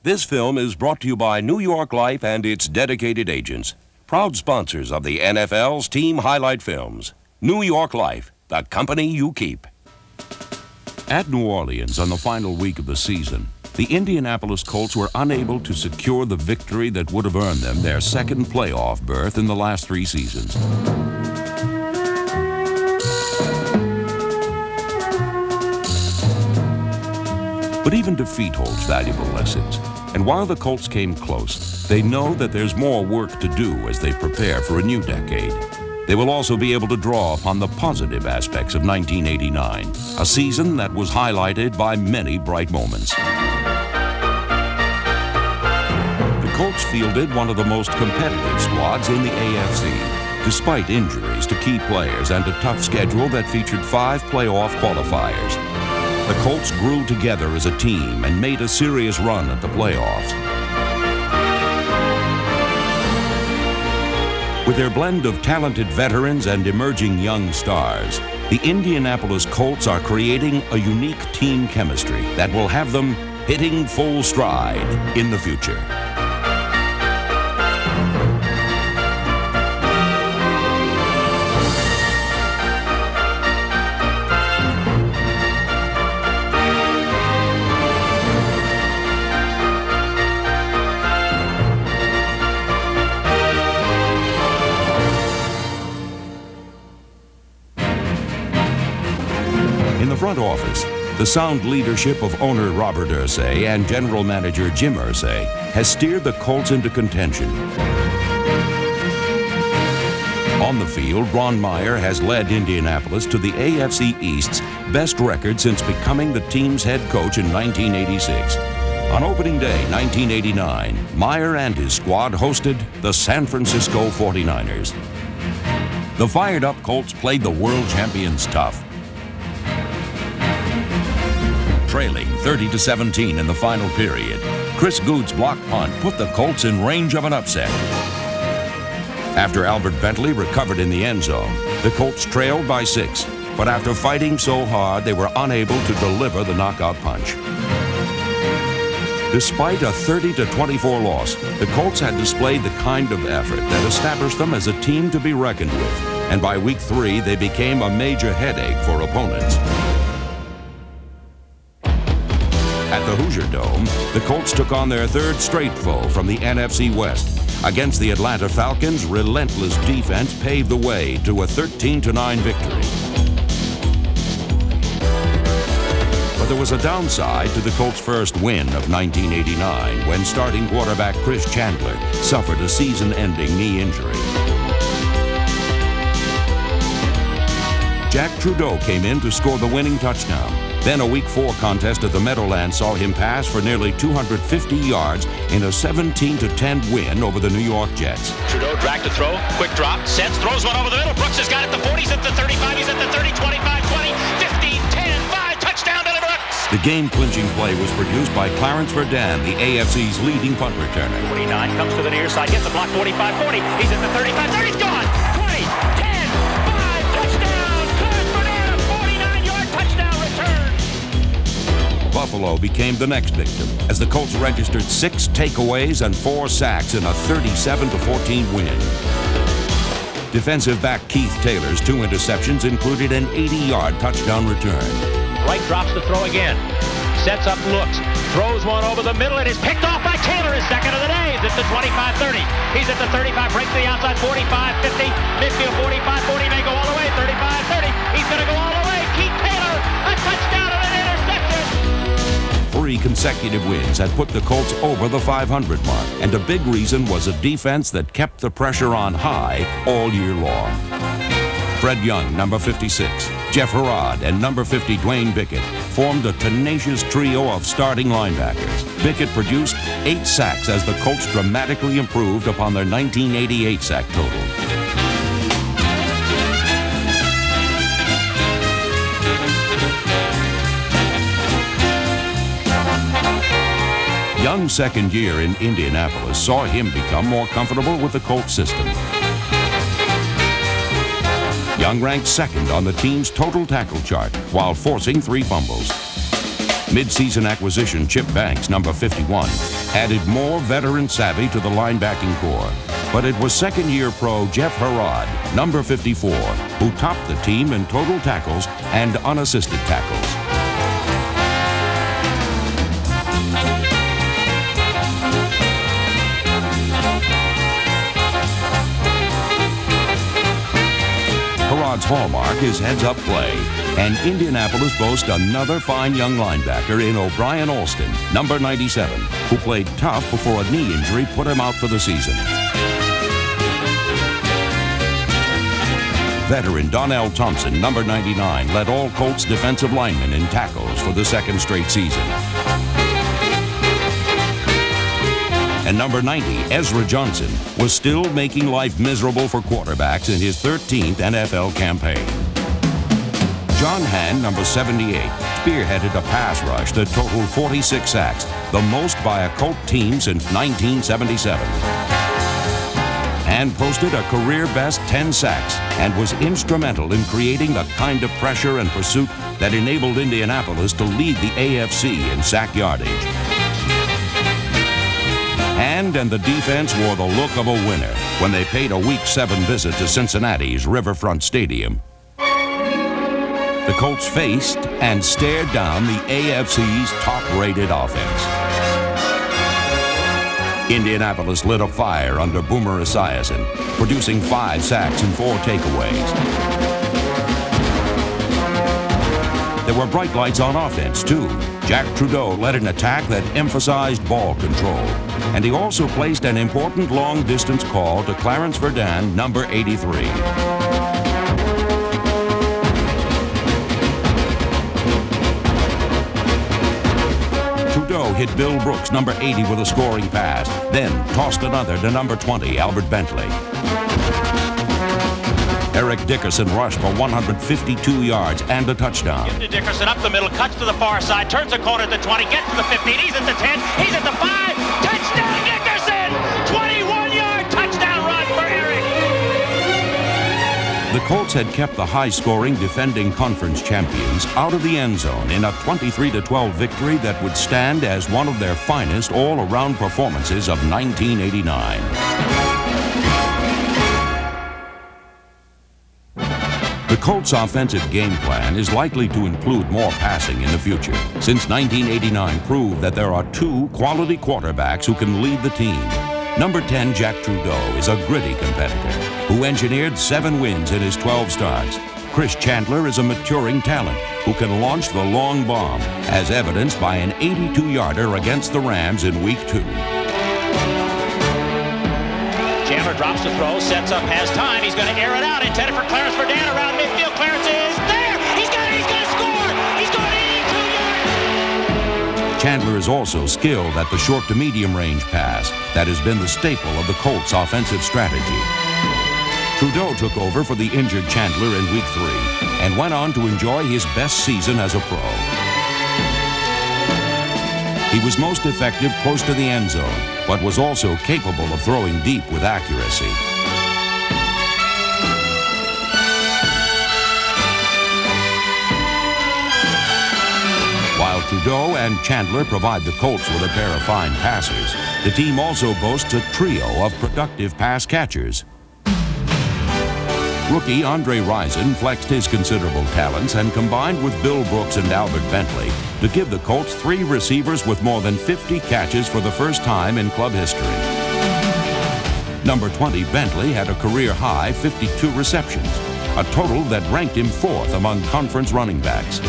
This film is brought to you by New York Life and its dedicated agents, proud sponsors of the NFL's team highlight films. New York Life, the company you keep. At New Orleans on the final week of the season, the Indianapolis Colts were unable to secure the victory that would have earned them their second playoff berth in the last 3 seasons. But even defeat holds valuable lessons. And while the Colts came close, they know that there's more work to do as they prepare for a new decade. They will also be able to draw upon the positive aspects of 1989, a season that was highlighted by many bright moments. The Colts fielded one of the most competitive squads in the AFC, despite injuries to key players and a tough schedule that featured 5 playoff qualifiers. The Colts grew together as a team and made a serious run at the playoffs. With their blend of talented veterans and emerging young stars, the Indianapolis Colts are creating a unique team chemistry that will have them hitting full stride in the future. In the front office, the sound leadership of owner Robert Irsay and general manager Jim Irsay has steered the Colts into contention. On the field, Ron Meyer has led Indianapolis to the AFC East's best record since becoming the team's head coach in 1986. On opening day, 1989, Meyer and his squad hosted the San Francisco 49ers. The fired-up Colts played the world champions tough. Trailing 30-17 in the final period, Chris Goode's block punt put the Colts in range of an upset. After Albert Bentley recovered in the end zone, the Colts trailed by 6, but after fighting so hard, they were unable to deliver the knockout punch. Despite a 30-24 loss, the Colts had displayed the kind of effort that established them as a team to be reckoned with, and by week 3, they became a major headache for opponents. At the Hoosier Dome, the Colts took on their 3rd straight foe from the NFC West. Against the Atlanta Falcons, relentless defense paved the way to a 13-9 victory. But there was a downside to the Colts' first win of 1989 when starting quarterback Chris Chandler suffered a season-ending knee injury. Jack Trudeau came in to score the winning touchdown. Then a Week 4 contest at the Meadowlands saw him pass for nearly 250 yards in a 17-10 win over the New York Jets. Trudeau dragged to throw, quick drop, sets, throws one over the middle. Brooks has got it, the 40, he's at the 35, he's at the 30, 25, 20, 15, 10, 5, touchdown to the Brooks! The game-clinching play was produced by Clarence Verdun, the AFC's leading punt returner. 49 comes to the near side, gets the block, 45, 40, he's at the 35, 30, he's gone! 20, 10, 5, touchdown! Clarence Verdun, 49-yard touchdown return! Buffalo became the next victim as the Colts registered 6 takeaways and 4 sacks in a 37-14 win. Defensive back Keith Taylor's 2 interceptions included an 80-yard touchdown return. Wright drops the throw again, sets up, looks, throws one over the middle, and is picked off by Taylor, his second of the day. He's at the 25-30. He's at the 35, breaks to the outside, 45-50, midfield 45-40, may go all the way, 35-30. He's going to go all the way. Keith Taylor, a touchdown and an interception. 3 consecutive wins had put the Colts over the 500 mark, and a big reason was a defense that kept the pressure on high all year long. Fred Young, number 56, Jeff Harrod, and number 50, Dwayne Bickett, formed a tenacious trio of starting linebackers. Bickett produced 8 sacks as the Colts dramatically improved upon their 1988 sack total. Young's second year in Indianapolis saw him become more comfortable with the Colts system. Young ranked 2nd on the team's total tackle chart while forcing 3 fumbles. Mid-season acquisition Chip Banks, number 51, added more veteran savvy to the linebacking core. But it was second-year pro Jeff Herrod, number 54, who topped the team in total tackles and unassisted tackles. Herrod's hallmark is heads-up play, and Indianapolis boasts another fine young linebacker in O'Brien Alston, number 97, who played tough before a knee injury put him out for the season. Veteran Donnell Thompson, number 99, led all Colts defensive linemen in tackles for the second straight season. And number 90, Ezra Johnson, was still making life miserable for quarterbacks in his 13th NFL campaign. John Hand, number 78, spearheaded a pass rush that totaled 46 sacks, the most by a Colt team since 1977. And posted a career-best 10 sacks and was instrumental in creating the kind of pressure and pursuit that enabled Indianapolis to lead the AFC in sack yardage. And the defense wore the look of a winner when they paid a Week 7 visit to Cincinnati's Riverfront Stadium. The Colts faced and stared down the AFC's top-rated offense. Indianapolis lit a fire under Boomer Esiason, producing 5 sacks and 4 takeaways. There were bright lights on offense, too. Jack Trudeau led an attack that emphasized ball control, and he also placed an important long-distance call to Clarence Verdun, number 83. Trudeau hit Bill Brooks, number 80, with a scoring pass, then tossed another to number 20, Albert Bentley. Eric Dickerson rushed for 152 yards and a touchdown. Give to Dickerson up the middle, cuts to the far side, turns the corner at the 20, gets to the 15, he's at the 10, he's at the 5, touchdown Dickerson! 21-yard touchdown run for Eric! The Colts had kept the high-scoring defending conference champions out of the end zone in a 23-12 victory that would stand as one of their finest all-around performances of 1989. The Colts' offensive game plan is likely to include more passing in the future, since 1989 proved that there are 2 quality quarterbacks who can lead the team. Number 10, Jack Trudeau, is a gritty competitor who engineered 7 wins in his 12 starts. Chris Chandler is a maturing talent who can launch the long bomb, as evidenced by an 82-yarder against the Rams in Week 2. Chandler drops the throw, sets up, has time. He's going to air it out, intended for Clarence Verdun around midfield. Clarence is there. He's going to score. He's going 82 yards. Chandler is also skilled at the short to medium range pass that has been the staple of the Colts' offensive strategy. Trudeau took over for the injured Chandler in Week 3 and went on to enjoy his best season as a pro. He was most effective close to the end zone, but was also capable of throwing deep with accuracy. While Trudeau and Chandler provide the Colts with a pair of fine passers, the team also boasts a trio of productive pass catchers. Rookie Andre Rison flexed his considerable talents and combined with Bill Brooks and Albert Bentley to give the Colts 3 receivers with more than 50 catches for the first time in club history. Number 20, Bentley, had a career-high 52 receptions, a total that ranked him 4th among conference running backs.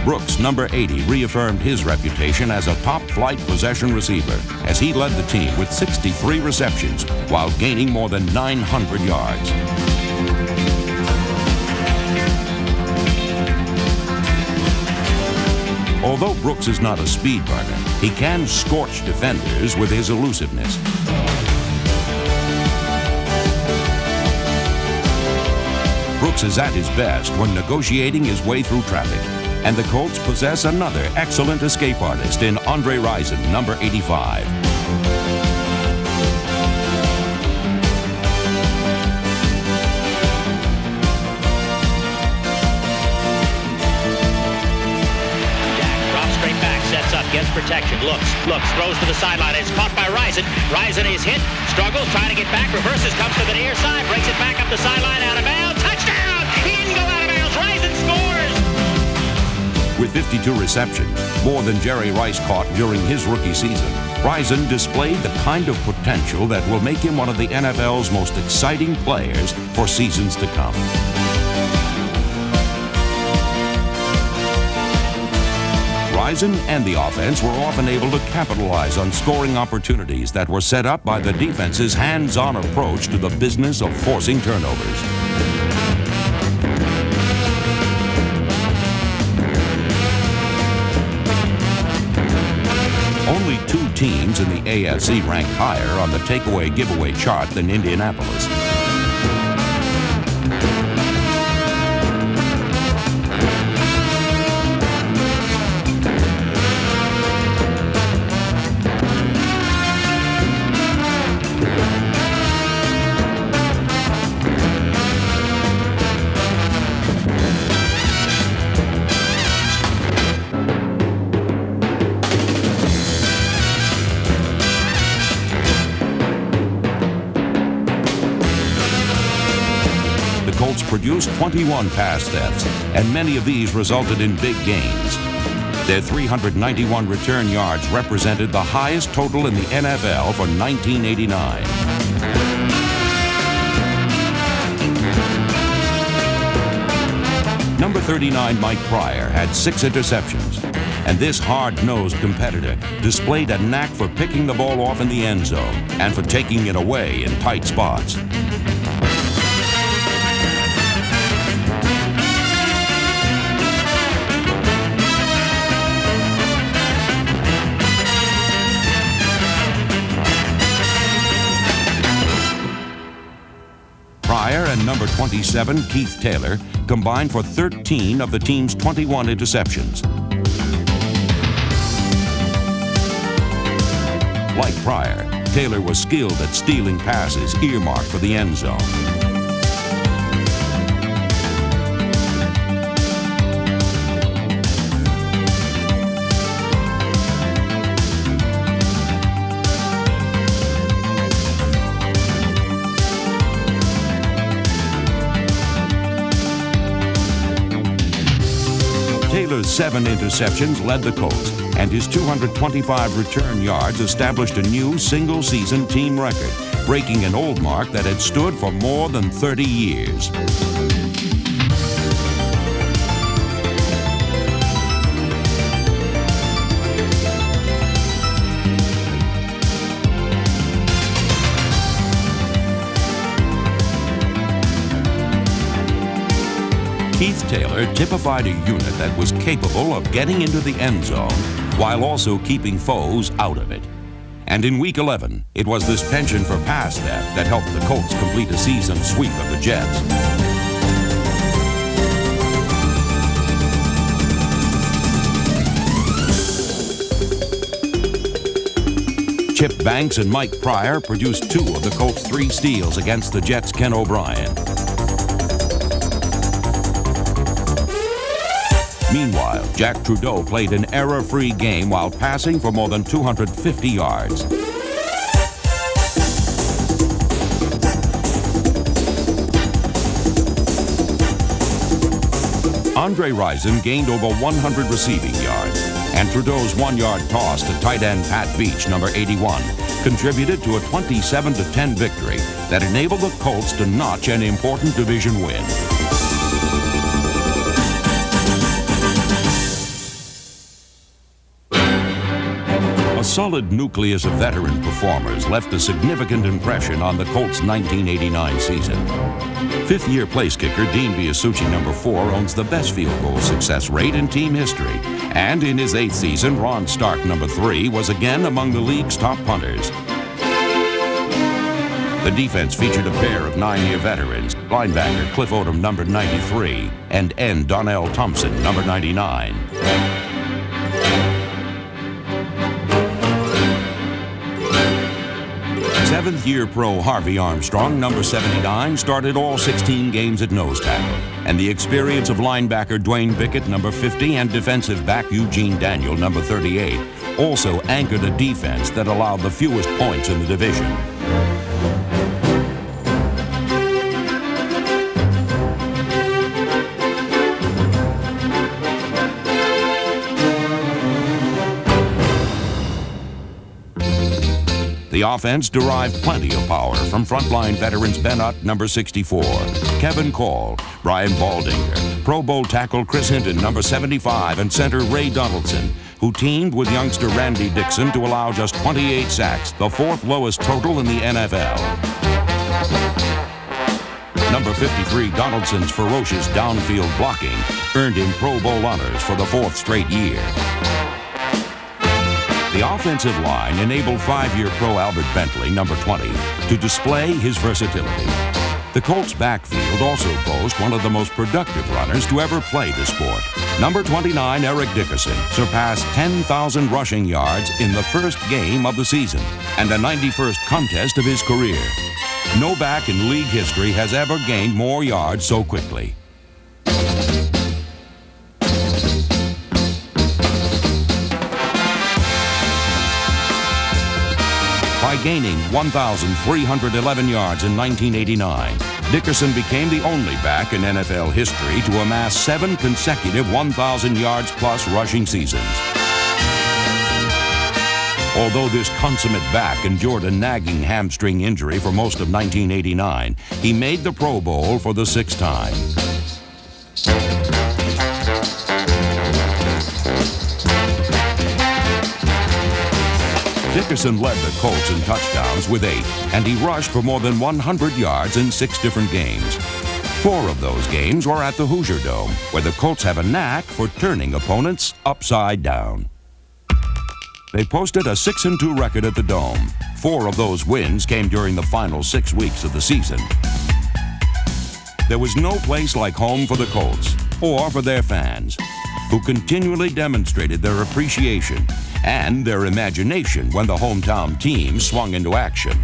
Brooks, number 80, reaffirmed his reputation as a top-flight possession receiver as he led the team with 63 receptions while gaining more than 900 yards. Although Brooks is not a speed burner, he can scorch defenders with his elusiveness. Brooks is at his best when negotiating his way through traffic. And the Colts possess another excellent escape artist in Andre Rison, number 85. Gets protection, looks, throws to the sideline. It's caught by Rison. Rison is hit, struggles, trying to get back, reverses, comes to the near side, breaks it back up the sideline, out of bounds, touchdown! He didn't go out of bounds, Rison scores! With 52 receptions, more than Jerry Rice caught during his rookie season, Rison displayed the kind of potential that will make him one of the NFL's most exciting players for seasons to come. Rison and the offense were often able to capitalize on scoring opportunities that were set up by the defense's hands-on approach to the business of forcing turnovers. Only 2 teams in the AFC rank higher on the takeaway-giveaway chart than Indianapolis. Colts produced 21 pass thefts, and many of these resulted in big gains. Their 391 return yards represented the highest total in the NFL for 1989. Number 39, Mike Pryor, had 6 interceptions, and this hard-nosed competitor displayed a knack for picking the ball off in the end zone and for taking it away in tight spots. Pryor and number 27, Keith Taylor, combined for 13 of the team's 21 interceptions. Like Pryor, Taylor was skilled at stealing passes earmarked for the end zone. Taylor's 7 interceptions led the Colts, and his 225 return yards established a new single-season team record, breaking an old mark that had stood for more than 30 years. Keith Taylor typified a unit that was capable of getting into the end zone while also keeping foes out of it. And in Week 11, it was this penchant for pass theft that helped the Colts complete a season sweep of the Jets. Chip Banks and Mike Pryor produced 2 of the Colts' 3 steals against the Jets' Ken O'Brien. Meanwhile, Jack Trudeau played an error-free game while passing for more than 250 yards. Andre Rison gained over 100 receiving yards, and Trudeau's 1-yard toss to tight end Pat Beach, number 81, contributed to a 27-10 victory that enabled the Colts to notch an important division win. A solid nucleus of veteran performers left a significant impression on the Colts' 1989 season. 5th-year place kicker Dean Biasucci, number 4, owns the best field goal success rate in team history. And in his 8th season, Ron Stark, number 3, was again among the league's top punters. The defense featured a pair of 9-year veterans, linebacker Cliff Odom, number 93, and end Donnell Thompson, number 99. Seventh-year pro Harvey Armstrong, number 79, started all 16 games at nose tackle. And the experience of linebacker Dwayne Bickett, number 50, and defensive back Eugene Daniel, number 38, also anchored a defense that allowed the fewest points in the division. The offense derived plenty of power from frontline veterans Ben Utt, number 64, Kevin Call, Brian Baldinger, Pro Bowl tackle Chris Hinton, number 75, and center Ray Donaldson, who teamed with youngster Randy Dixon to allow just 28 sacks, the fourth lowest total in the NFL. Number 53, Donaldson's ferocious downfield blocking earned him Pro Bowl honors for the fourth straight year. The offensive line enabled 5-year pro Albert Bentley, number 20, to display his versatility. The Colts' backfield also boasts one of the most productive runners to ever play the sport. Number 29, Eric Dickerson, surpassed 10,000 rushing yards in the first game of the season and the 91st contest of his career. No back in league history has ever gained more yards so quickly. By gaining 1,311 yards in 1989, Dickerson became the only back in NFL history to amass 7 consecutive 1,000-yards-plus rushing seasons. Although this consummate back endured a nagging hamstring injury for most of 1989, he made the Pro Bowl for the 6th time. Dickerson led the Colts in touchdowns with 8, and he rushed for more than 100 yards in 6 different games. 4 of those games were at the Hoosier Dome, where the Colts have a knack for turning opponents upside down. They posted a 6-2 record at the Dome. 4 of those wins came during the final 6 weeks of the season. There was no place like home for the Colts, or for their fans, who continually demonstrated their appreciation and their imagination when the hometown team swung into action.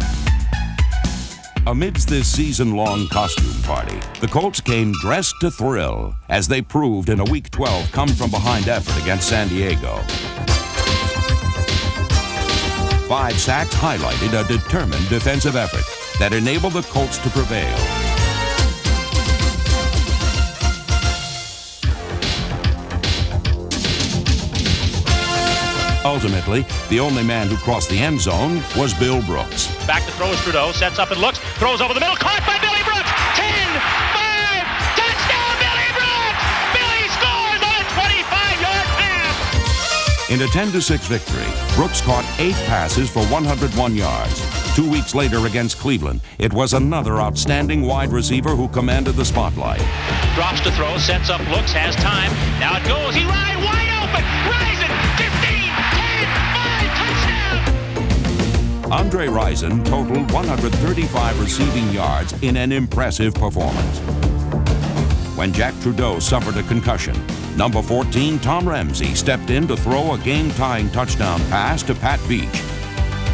Amidst this season-long costume party, the Colts came dressed to thrill as they proved in a Week 12 come-from-behind effort against San Diego. 5 sacks highlighted a determined defensive effort that enabled the Colts to prevail. Ultimately, the only man who crossed the end zone was Bill Brooks. Back to throw is Trudeau, sets up and looks, throws over the middle, caught by Billy Brooks! 10, 5, touchdown Billy Brooks! Billy scores on a 25-yard pass! In a 10-6 victory, Brooks caught 8 passes for 101 yards. 2 weeks later against Cleveland, it was another outstanding wide receiver who commanded the spotlight. Drops to throw, sets up, looks, has time. Now it goes, he rides wide open, Risen, 15, 10, 5, touchdown! Andre Rison totaled 135 receiving yards in an impressive performance. When Jack Trudeau suffered a concussion, number 14, Tom Ramsey, stepped in to throw a game-tying touchdown pass to Pat Beach.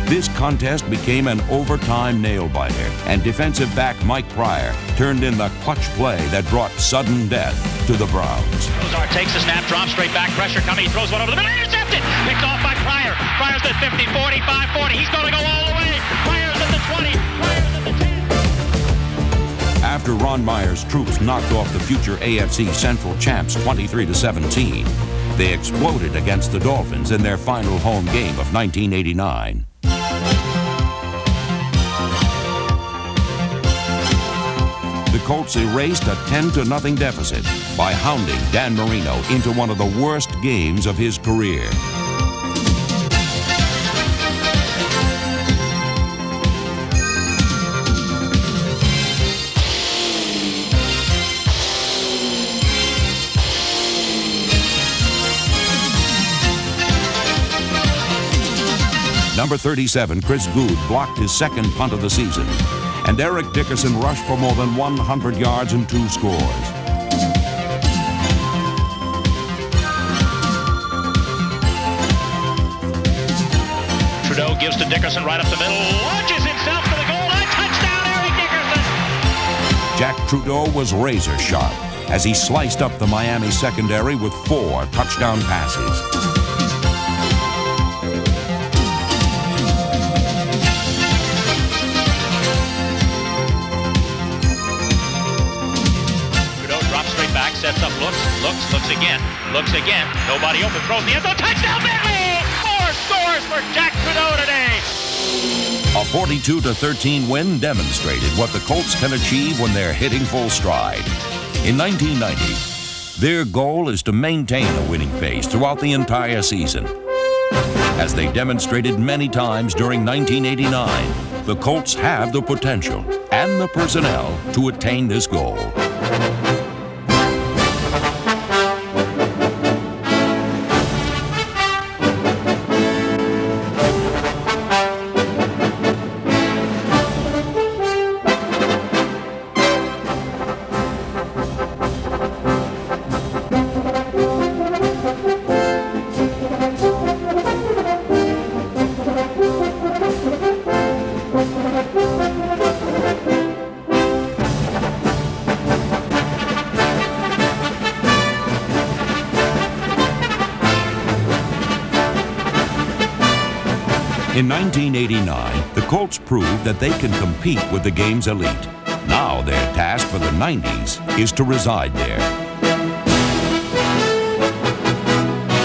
This contest became an overtime nail-biter, and defensive back Mike Pryor turned in the clutch play that brought sudden death to the Browns. Ozar takes the snap, drops straight back, pressure coming, he throws one over the middle, intercepted! Picked off by Pryor. Pryor's at 50, 45, 40, he's going to go all the way! Pryor's at the 20, Pryor's at the 10. After Ron Meyer's troops knocked off the future AFC Central champs 23-17, they exploded against the Dolphins in their final home game of 1989. The Colts erased a 10-0 deficit by hounding Dan Marino into one of the worst games of his career. Number 37, Chris Good, blocked his second punt of the season. and Eric Dickerson rushed for more than 100 yards and 2 scores. Trudeau gives to Dickerson right up the middle, launches himself to the goal line, touchdown Eric Dickerson! Jack Trudeau was razor sharp as he sliced up the Miami secondary with 4 touchdown passes. Sets up, looks again. Nobody open, throws the end zone, touchdown Bentley! 4 scores for Jack Trudeau today! A 42-13 win demonstrated what the Colts can achieve when they're hitting full stride. In 1990, their goal is to maintain a winning pace throughout the entire season. As they demonstrated many times during 1989, the Colts have the potential and the personnel to attain this goal. In 1989, the Colts proved that they can compete with the game's elite. Now their task for the 90s is to reside there.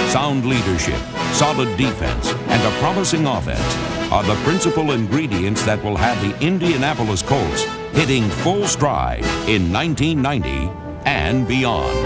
Sound leadership, solid defense, and a promising offense are the principal ingredients that will have the Indianapolis Colts hitting full stride in 1990 and beyond.